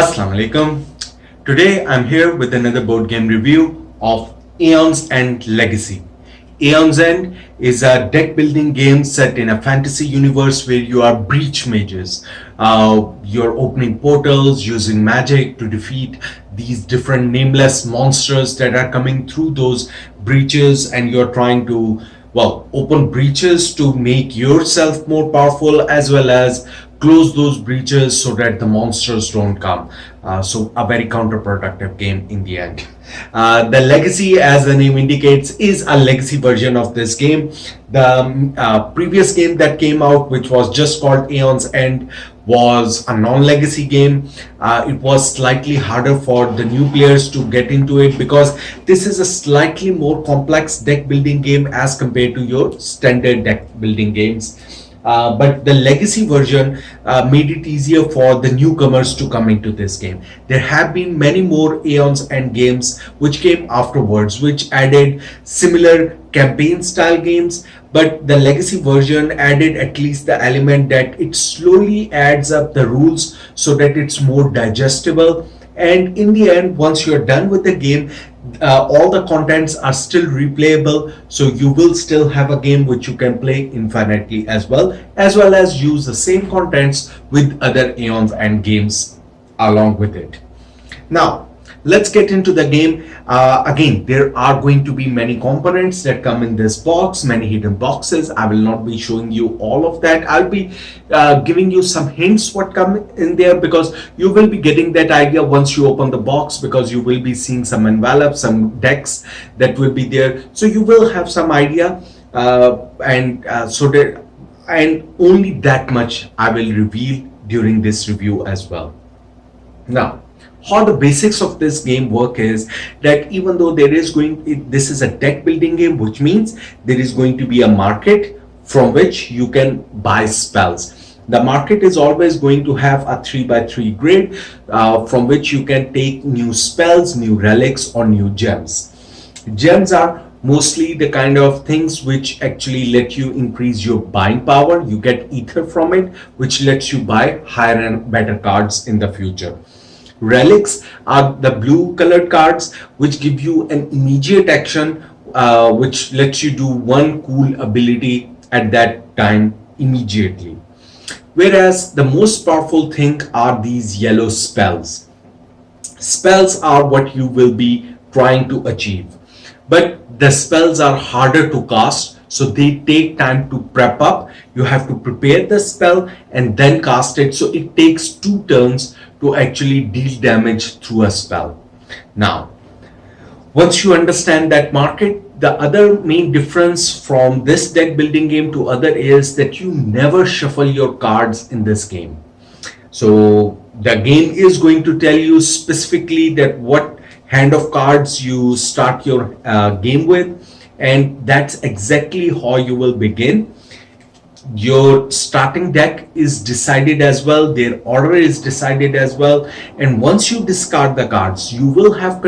Assalamu alaikum. Today I'm here with another board game review of Aeon's End Legacy. Aeon's End is a deck building game set in a fantasy universe where you are breach mages. You're opening portals using magic to defeat these different nameless monsters that are coming through those breaches, and you're trying to open breaches to make yourself more powerful as well as close those breaches so that the monsters don't come. So a very counterproductive game in the end. The Legacy, as the name indicates, is a legacy version of this game. The previous game that came out, which was just called Aeon's End, was a non-legacy game. It was slightly harder for the new players to get into it because this is a slightly more complex deck building game as compared to your standard deck building games. But the legacy version made it easier for the newcomers to come into this game. There have been many more Aeon's End games which came afterwards, which added similar campaign style games, but the legacy version added at least the element that it slowly adds up the rules so that it's more digestible. And in the end, once you're done with the game, all the contents are still replayable, so you will still have a game which you can play infinitely as well as use the same contents with other Aeons and games along with it. Now let's get into the game. Again, there are going to be many components that come in this box, many hidden boxes. I will not be showing you all of that. I'll be giving you some hints what come in there, because you will be getting that idea once you open the box, because you will be seeing some envelopes, some decks that will be there, so you will have some idea, and only that much I will reveal during this review as well. Now, how the basics of this game work is that even though this is a deck building game, which means there is going to be a market from which you can buy spells. The market is always going to have a 3x3 grid from which you can take new spells, new relics, or new gems. Gems are mostly the kind of things which actually let you increase your buying power. You get ether from it, which lets you buy higher and better cards in the future. Relics are the blue colored cards which give you an immediate action, which lets you do one cool ability at that time immediately. Whereas the most powerful thing are these yellow spells. Spells are what you will be trying to achieve, but the spells are harder to cast, so they take time to prep up. You have to prepare the spell and then cast it, so it takes 2 turns to actually deal damage through a spell. Now, once you understand that market, the other main difference from this deck building game to other is that you never shuffle your cards in this game. So the game is going to tell you specifically that what hand of cards you start your game with, and that's exactly how you will begin. Your starting deck is decided as well, their order is decided as well, and once you discard the cards, you will have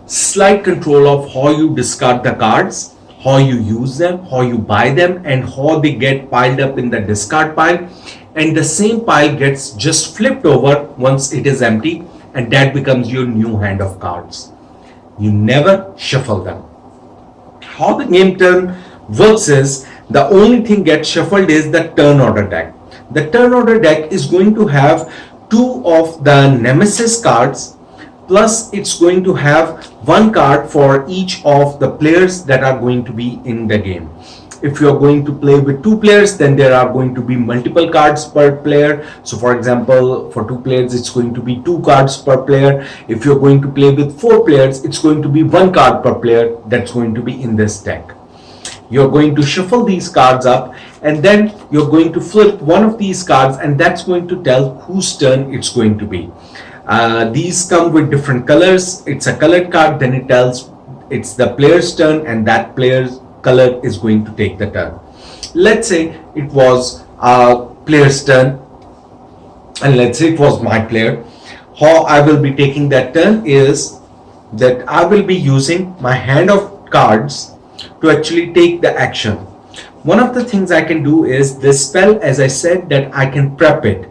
slight control of how you discard the cards, how you use them, how you buy them, and how they get piled up in the discard pile, and the same pile gets just flipped over once it is empty, and that becomes your new hand of cards. You never shuffle them. How the game turn works is, the only thing gets shuffled is the turn order deck. The turn order deck is going to have 2 of the nemesis cards, plus it's going to have 1 card for each of the players that are going to be in the game. If you're going to play with 2 players, then there are going to be multiple cards per player. So for example, for 2 players, it's going to be 2 cards per player. If you're going to play with 4 players, it's going to be 1 card per player that's going to be in this deck. You're going to shuffle these cards up, and then you're going to flip one of these cards, and that's going to tell whose turn it's going to be. These come with different colors. It's a colored card, then it tells it's the player's turn, and that player's color is going to take the turn. Let's say it was a player's turn, and let's say it was my player. How I will be taking that turn is that I will be using my hand of cards to actually take the action. One of the things I can do is this spell, as I said, that I can prep it.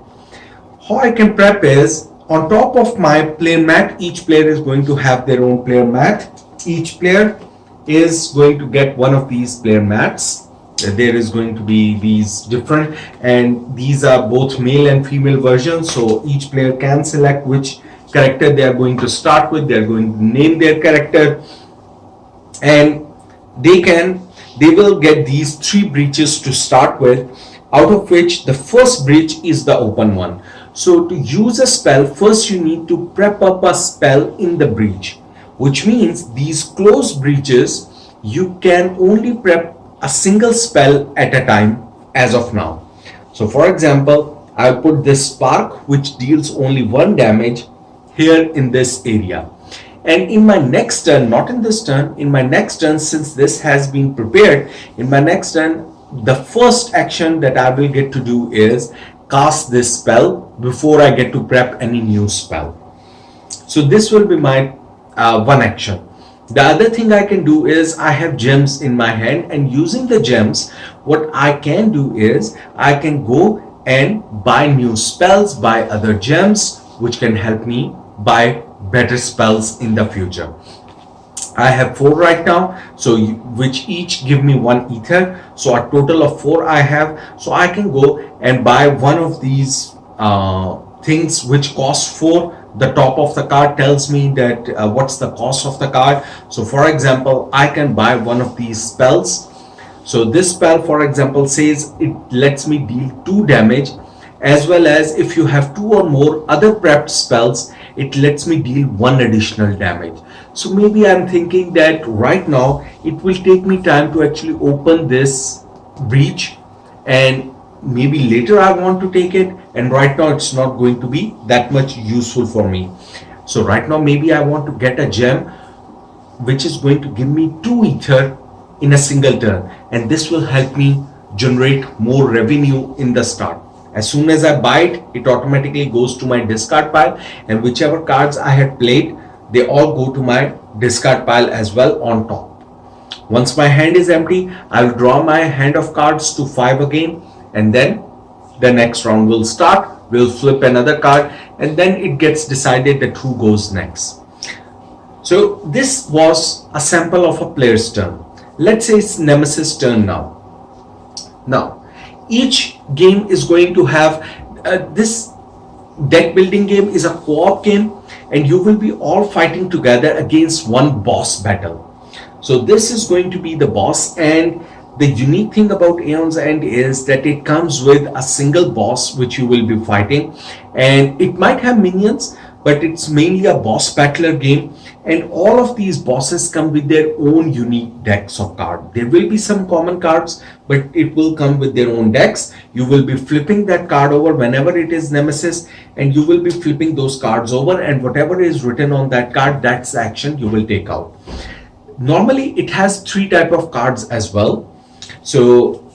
How I can prep is, On top of my player mat, each player is going to have their own player mat. Each player is going to get one of these player mats. There is going to be these different, and these are both male and female versions, so each player can select which character they are going to start with. They are going to name their character, and they will get these 3 breaches to start with, out of which the first breach is the open one. So to use a spell, first you need to prep up a spell in the breach, which means these closed breaches you can only prep a single spell at a time as of now. So for example, I'll put this spark which deals only 1 damage here in this area. And in my next turn, not in this turn, in my next turn, since this has been prepared, in my next turn, the first action that I will get to do is cast this spell before I get to prep any new spell. So this will be my one action. The other thing I can do is I have gems in my hand, and using the gems, what I can do is I can go and buy new spells, buy other gems, which can help me buy better spells in the future. I have 4 right now, so which each give me 1 ether, so a total of 4 I have. So I can go and buy one of these things which cost 4. The top of the card tells me that what's the cost of the card. So for example, I can buy one of these spells. So this spell, for example, says it lets me deal 2 damage, as well as if you have 2 or more other prepped spells, it lets me deal 1 additional damage. So maybe I'm thinking that right now it will take me time to actually open this breach, and maybe later I want to take it, and right now it's not going to be that much useful for me. So right now maybe I want to get a gem which is going to give me 2 ether in a single turn, and this will help me generate more revenue in the start. As soon as I buy it, it automatically goes to my discard pile, and whichever cards I had played, they all go to my discard pile as well on top. Once my hand is empty, I'll draw my hand of cards to 5 again, and then the next round will start. We'll flip another card, and then it gets decided that who goes next. So this was a sample of a player's turn. Let's say it's Nemesis' turn now. Now, each game is going to have this deck building game is a co-op game, and you will be all fighting together against one boss battle. So this is going to be the boss, and the unique thing about Aeon's End is that it comes with a single boss which you will be fighting, and it might have minions, but it's mainly a boss battler game, and all of these bosses come with their own unique decks of cards. There will be some common cards, but it will come with their own decks. You will be flipping that card over whenever it is Nemesis, and you will be flipping those cards over, and whatever is written on that card, that's the action you will take out. Normally it has 3 types of cards as well. So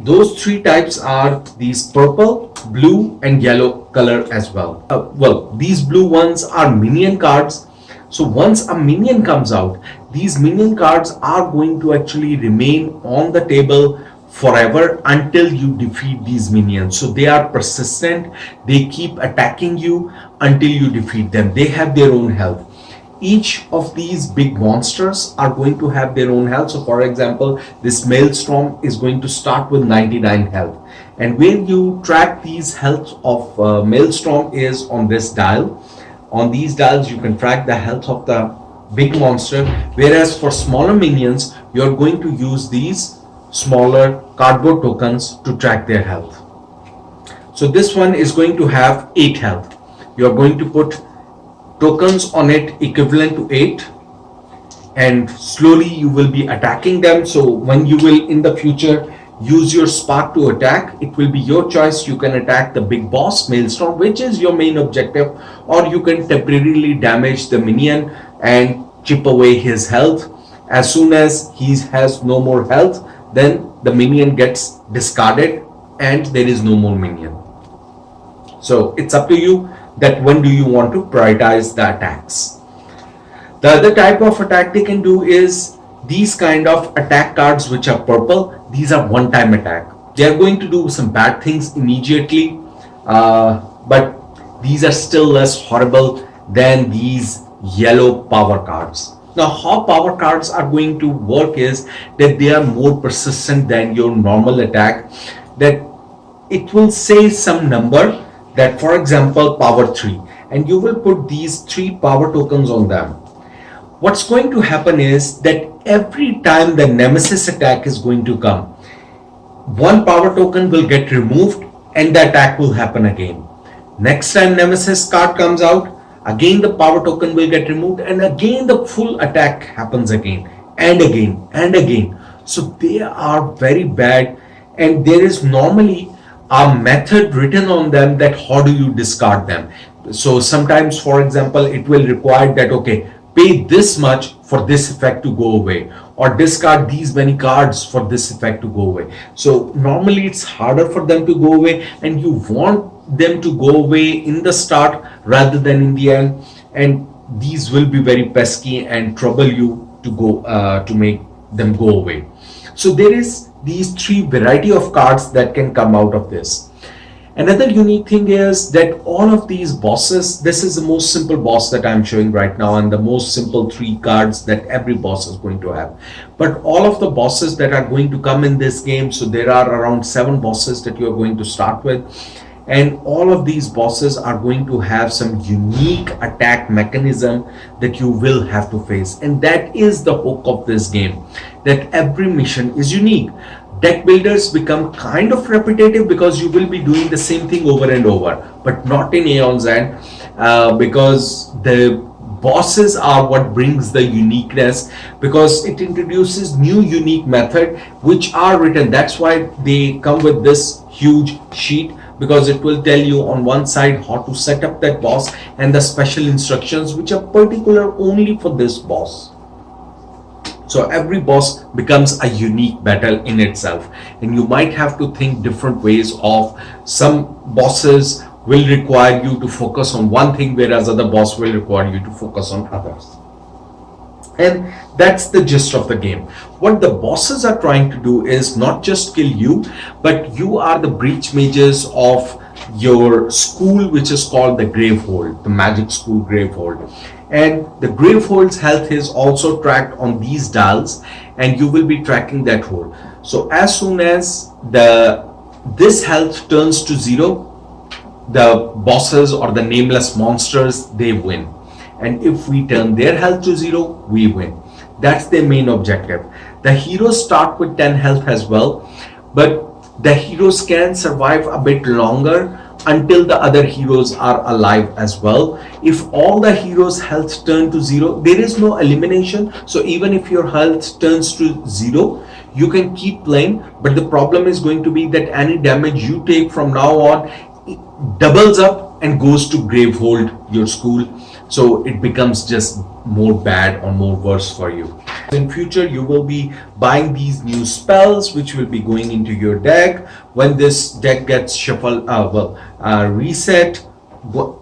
those 3 types are these purple, blue and yellow color as well. Well, these blue ones are minion cards. So once a minion comes out, these minion cards are going to actually remain on the table forever until you defeat these minions. So they are persistent. They keep attacking you until you defeat them. They have their own health. Each of these big monsters are going to have their own health. So for example, this Maelstrom is going to start with 99 health. And when you track these health of Maelstrom is on this dial. On these dials, you can track the health of the big monster. Whereas for smaller minions, you're going to use these smaller cardboard tokens to track their health. So this one is going to have 8 health. You're going to put tokens on it equivalent to 8, and slowly you will be attacking them. So when you will in the future use your spark to attack, it will be your choice. You can attack the big boss Maelstrom, which is your main objective, or you can temporarily damage the minion and chip away his health. As soon as he has no more health, then the minion gets discarded and there is no more minion. So it's up to you that when do you want to prioritize the attacks. The other type of attack they can do is these kind of attack cards which are purple. These are one-time attack. They are going to do some bad things immediately, but these are still less horrible than these yellow power cards. Now, how power cards are going to work is that they are more persistent than your normal attack. That it will say some number, that for example power 3, and you will put these 3 power tokens on them. What's going to happen is that every time the nemesis attack is going to come, one power token will get removed and the attack will happen again. Next time nemesis card comes out, again the power token will get removed and again the full attack happens again and again and again. So they are very bad, and there is normally a method written on them that how do you discard them. So sometimes, for example, it will require that, okay, pay this much for this effect to go away, or discard these many cards for this effect to go away. So normally it's harder for them to go away, and you want them to go away in the start rather than in the end, and these will be very pesky and trouble you to go to make them go away. So there is these 3 variety of cards that can come out of this. Another unique thing is that all of these bosses, this is the most simple boss that I'm showing right now, and the most simple 3 cards that every boss is going to have. But all of the bosses that are going to come in this game, so there are around 7 bosses that you are going to start with, and all of these bosses are going to have some unique attack mechanism that you will have to face, and that is the hook of this game, that every mission is unique. Deck builders become kind of repetitive because you will be doing the same thing over and over, but not in Aeon's end, because the bosses are what brings the uniqueness, because it introduces new unique method which are written. That's why they come with this huge sheet, because it will tell you on one side how to set up that boss and the special instructions which are particular only for this boss. So every boss becomes a unique battle in itself, and you might have to think different ways of. Some bosses will require you to focus on one thing, whereas other boss will require you to focus on others. And that's the gist of the game. What the bosses are trying to do is not just kill you, but you are the breach mages of your school, which is called the Gravehold, the magic school Gravehold. And the Gravehold's health is also tracked on these dials, and you will be tracking that hold. So as soon as this health turns to 0, the bosses or the nameless monsters, they win. And if we turn their health to 0, we win. That's their main objective. The heroes start with 10 health as well, but the heroes can survive a bit longer until the other heroes are alive as well. If all the heroes' health turn to 0, there is no elimination. So even if your health turns to 0, you can keep playing, but the problem is going to be that any damage you take from now on, it doubles up and goes to Gravehold, your school. So it becomes just more bad or more worse for you. In future, you will be buying these new spells which will be going into your deck. When this deck gets shuffled, reset,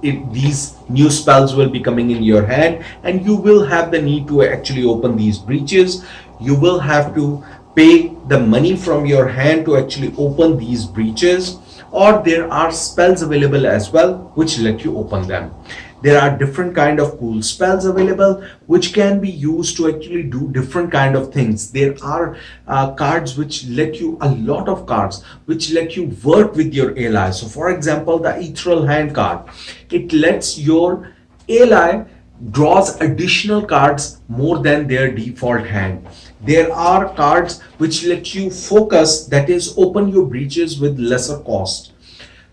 these new spells will be coming in your hand, and you will have the need to actually open these breaches. You will have to pay the money from your hand to actually open these breaches, or there are spells available as well which let you open them. There are different kind of cool spells available which can be used to actually do different kind of things. There are cards which let you, a lot of cards which let you work with your ally. So for example, the ethereal hand card, it lets your ally draws additional cards more than their default hand. There are cards which let you focus, that is open your breaches with lesser cost.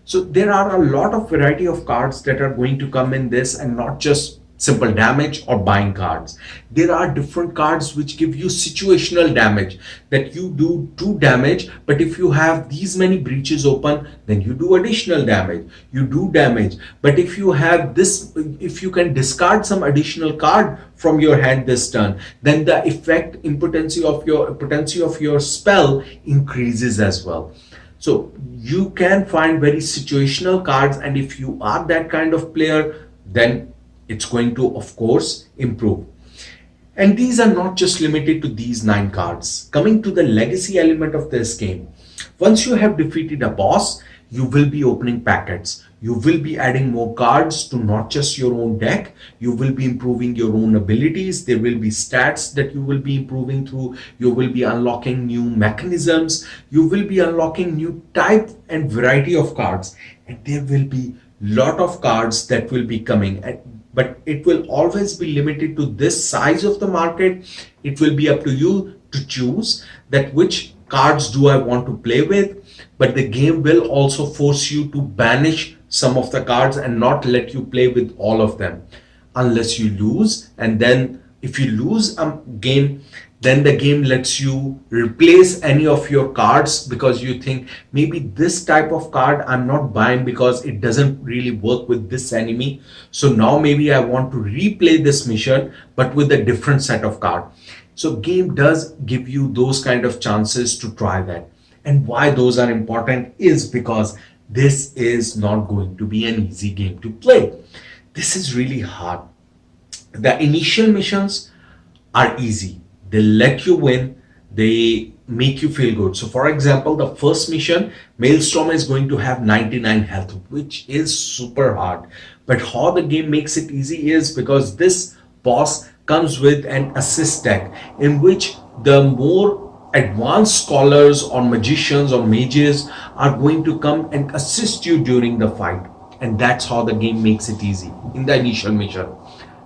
So there are a lot of variety of cards that are going to come in this, and not just simple damage or buying cards. There are different cards which give you situational damage, that you do 2 damage, but if you have these many breaches open, then you do additional damage, you do damage. But if you have this, if you can discard some additional card from your hand this turn, then the effect potency of your spell increases as well. So you can find very situational cards, and if you are that kind of player, then it's going to, of course, improve. And these are not just limited to these 9 cards. Coming to the legacy element of this game, Once you have defeated a boss, you will be opening packets. You will be adding more cards to not just your own deck. You will be improving your own abilities. There will be stats that you will be improving through. You will be unlocking new mechanisms. You will be unlocking new type and variety of cards. And there will be lot of cards that will be coming. But it will always be limited to this size of the market. It will be up to you to choose that which cards do I want to play with. But the game will also force you to banish some of the cards and not let you play with all of them unless you lose. And then if you lose a game, then the game lets you replace any of your cards because you think maybe this type of card I'm not buying because it doesn't really work with this enemy. So now maybe I want to replay this mission but with a different set of card. So game does give you those kind of chances to try that. And why those are important is because this is not going to be an easy game to play. This is really hard. The initial missions are easy. They let you win. They make you feel good. So for example, the first mission, Maelstrom is going to have 99 health, which is super hard. But how the game makes it easy is because this boss comes with an assist deck in which the more advanced scholars or magicians or mages are going to come and assist you during the fight. And that's how the game makes it easy in the initial mission.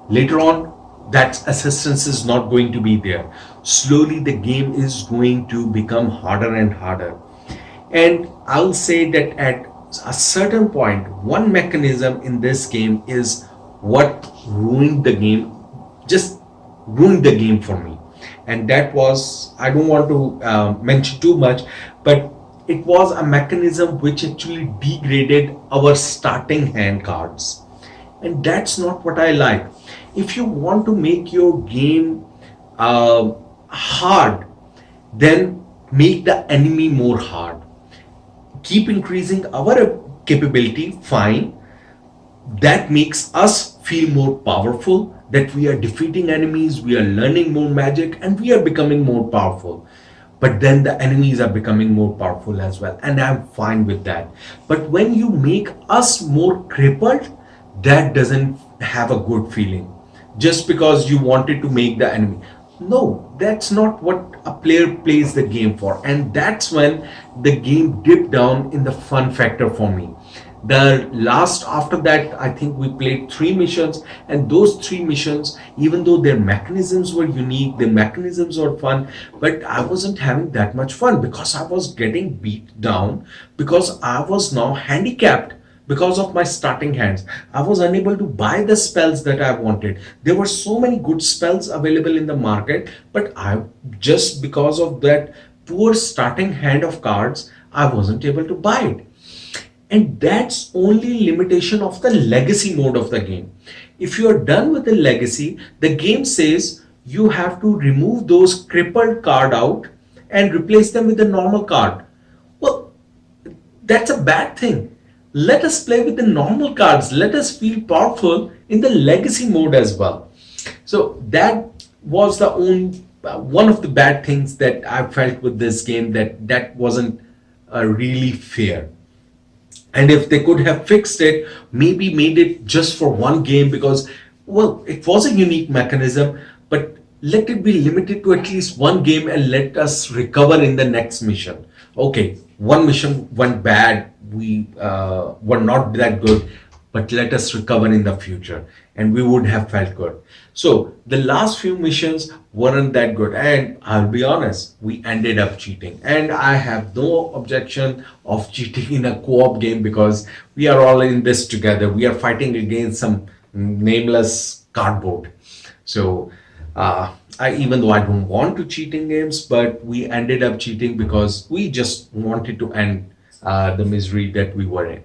Later on, that assistance is not going to be there. Slowly, the game is going to become harder and harder. And I'll say that at a certain point, one mechanism in this game is what ruined the game, just ruined the game for me. And that was, I don't want to mention too much, but it was a mechanism which actually degraded our starting hand cards. And that's not what I like. If you want to make your game hard, then make the enemy more hard. Keep increasing our capability, fine. That makes us feel more powerful, that we are defeating enemies, we are learning more magic, and we are becoming more powerful. But then the enemies are becoming more powerful as well, and I'm fine with that. But when you make us more crippled, that doesn't have a good feeling. Just because you wanted to make the enemy. No, that's not what a player plays the game for. And that's when the game dipped down in the fun factor for me. The last after that, I think we played three missions, and those three missions, even though their mechanisms were unique, their mechanisms were fun, but I wasn't having that much fun because I was getting beat down because I was now handicapped because of my starting hands. I was unable to buy the spells that I wanted. There were so many good spells available in the market, but I just because of that poor starting hand of cards, I wasn't able to buy it. And that's only limitation of the legacy mode of the game. If you are done with the legacy, the game says you have to remove those crippled card out and replace them with a normal card. Well, that's a bad thing. Let us play with the normal cards. Let us feel powerful in the legacy mode as well. So that was the only one of the bad things that I felt with this game, that wasn't really fair. And if they could have fixed it, maybe made it just for one game, because well, it was a unique mechanism, but let it be limited to at least one game and let us recover in the next mission. Okay, one mission went bad, we were not that good, but let us recover in the future, and we would have felt good. So the last few missions weren't that good, and I'll be honest, we ended up cheating. And I have no objection of cheating in a co-op game because we are all in this together. We are fighting against some nameless cardboard. So even though I don't want to cheat in games, but we ended up cheating because we just wanted to end the misery that we were in.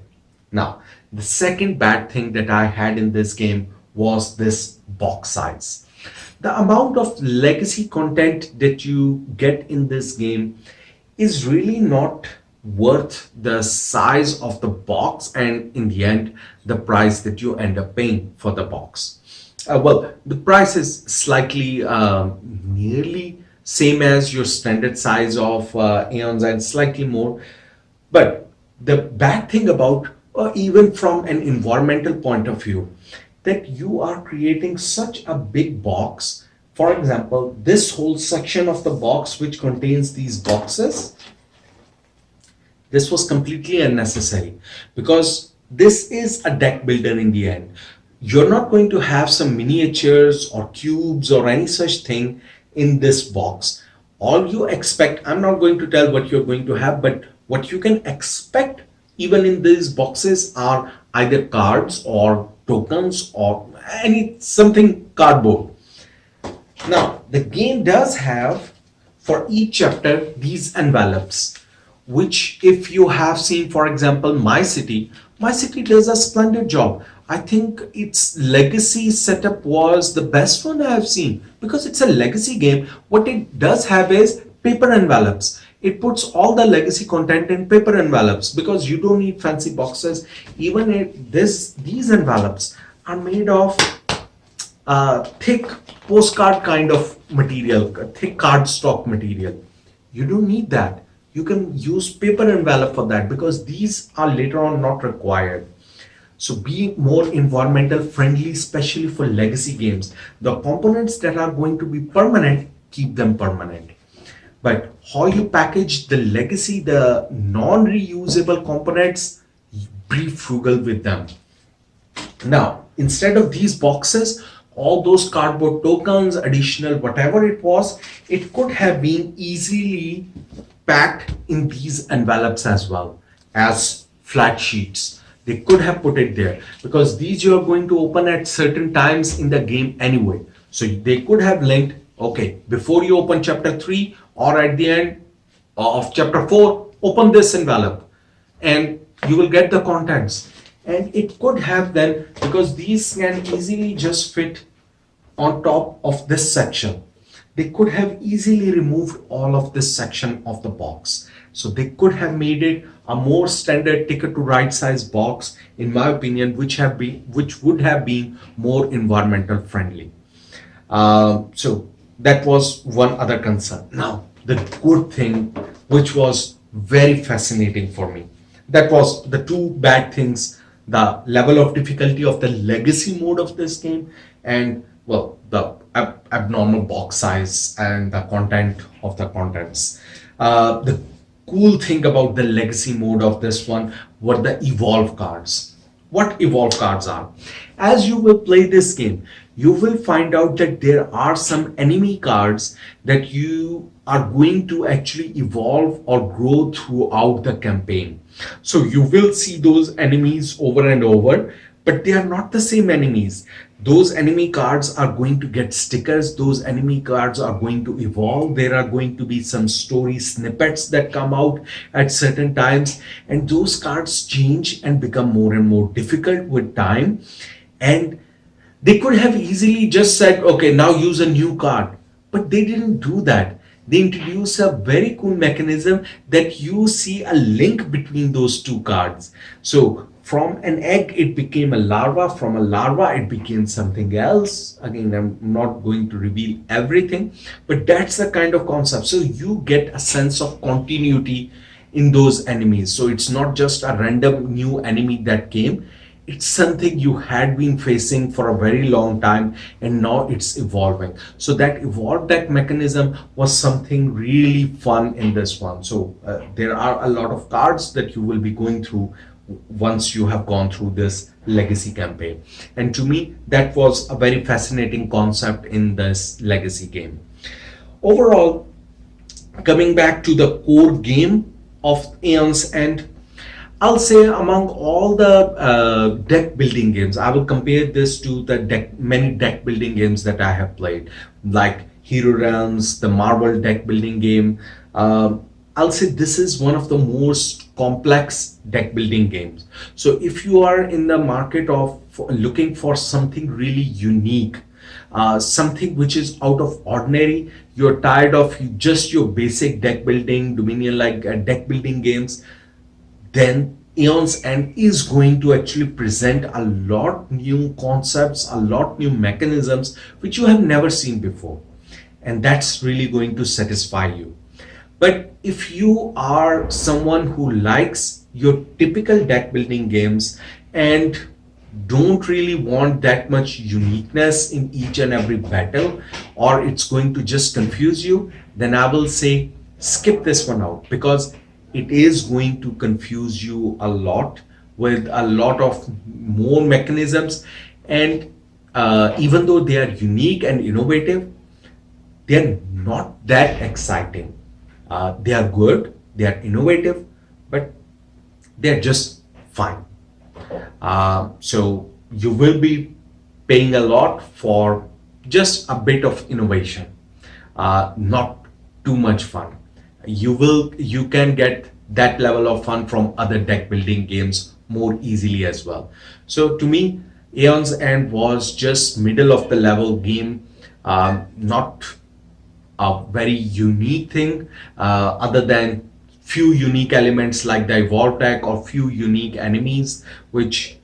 Now, the second bad thing that I had in this game was this box size. The amount of legacy content that you get in this game is really not worth the size of the box, and in the end, the price that you end up paying for the box. Well, the price is slightly nearly same as your standard size of Aeons and slightly more. But the bad thing about, even from an environmental point of view, that you are creating such a big box. For example, this whole section of the box which contains these boxes, this was completely unnecessary, because this is a deck builder in the end. You're not going to have some miniatures or cubes or any such thing in this box. All you expect, I'm not going to tell what you're going to have, but what you can expect even in these boxes are either cards or tokens or any something cardboard. Now, the game does have for each chapter these envelopes, which, if you have seen, for example, My City does a splendid job. I think its legacy setup was the best one I have seen, because it's a legacy game. What it does have is paper envelopes. It puts all the legacy content in paper envelopes, because you don't need fancy boxes. Even these envelopes are made of thick postcard kind of material, thick cardstock material. You don't need that. You can use paper envelope for that, because these are later on not required. So be more environmental friendly, especially for legacy games. The components that are going to be permanent, keep them permanent. But how you package the legacy, the non-reusable components, be frugal with them. Now, instead of these boxes, all those cardboard tokens, additional whatever it was, it could have been easily packed in these envelopes as well as flat sheets. They could have put it there, because these you are going to open at certain times in the game anyway. So they could have linked, okay, before you open chapter 3 or at the end of chapter 4, open this envelope and you will get the contents. And it could have then, because these can easily just fit on top of this section, they could have easily removed all of this section of the box. So they could have made it a more standard ticket to ride size box, in my opinion, which would have been more environmental friendly. So that was one other concern. Now, the good thing, which was very fascinating for me, that was the two bad things: the level of difficulty of the legacy mode of this game, and, well, the abnormal box size and the content of the contents. The cool thing about the legacy mode of this one were the evolve cards. What evolve cards are? As you will play this game, you will find out that there are some enemy cards that you are going to actually evolve or grow throughout the campaign. So you will see those enemies over and over, but they are not the same enemies. Those enemy cards are going to get stickers, those enemy cards are going to evolve, there are going to be some story snippets that come out at certain times, and those cards change and become more and more difficult with time. And they could have easily just said, okay, now use a new card, but they didn't do that. They introduce a very cool mechanism that you see a link between those two cards. So from an egg, it became a larva. From a larva, it became something else. Again, I'm not going to reveal everything, but that's the kind of concept. So you get a sense of continuity in those enemies. So it's not just a random new enemy that came. It's something you had been facing for a very long time, and now it's evolving. So that evolved deck mechanism was something really fun in this one. So there are a lot of cards that you will be going through once you have gone through this legacy campaign. And to me, that was a very fascinating concept in this legacy game. Overall, coming back to the core game of Aeon's End, I'll say among all the deck building games, I will compare this to the many deck building games that I have played, like Hero Realms, the Marvel deck building game. I'll say this is one of the most complex deck building games. So if you are in the market of looking for something really unique, something which is out of ordinary, you're tired of just your basic deck building, Dominion like deck building games, then Aeon's End is going to actually present a lot new concepts, a lot new mechanisms which you have never seen before. and that's really going to satisfy you. But if you are someone who likes your typical deck building games and don't really want that much uniqueness in each and every battle, or it's going to just confuse you, then I will say skip this one out, because it is going to confuse you a lot with a lot of more mechanisms. And even though they are unique and innovative, they're not that exciting. They are good, they are innovative, but they're just fine. So you will be paying a lot for just a bit of innovation, not too much fun. You can get that level of fun from other deck building games more easily as well. So to me, Aeon's End was just middle of the level game, not a very unique thing, other than few unique elements like the evolve deck or few unique enemies which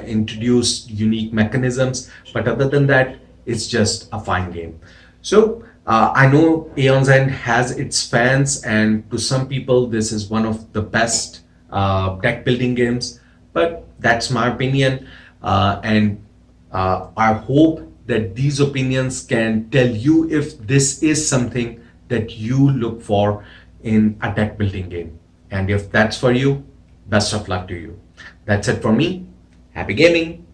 introduce unique mechanisms. But other than that, it's just a fine game. So I know Aeon's End has its fans, and to some people this is one of the best deck building games, but that's my opinion. And I hope that these opinions can tell you if this is something that you look for in a deck building game. And if that's for you, best of luck to you. That's it for me. Happy gaming.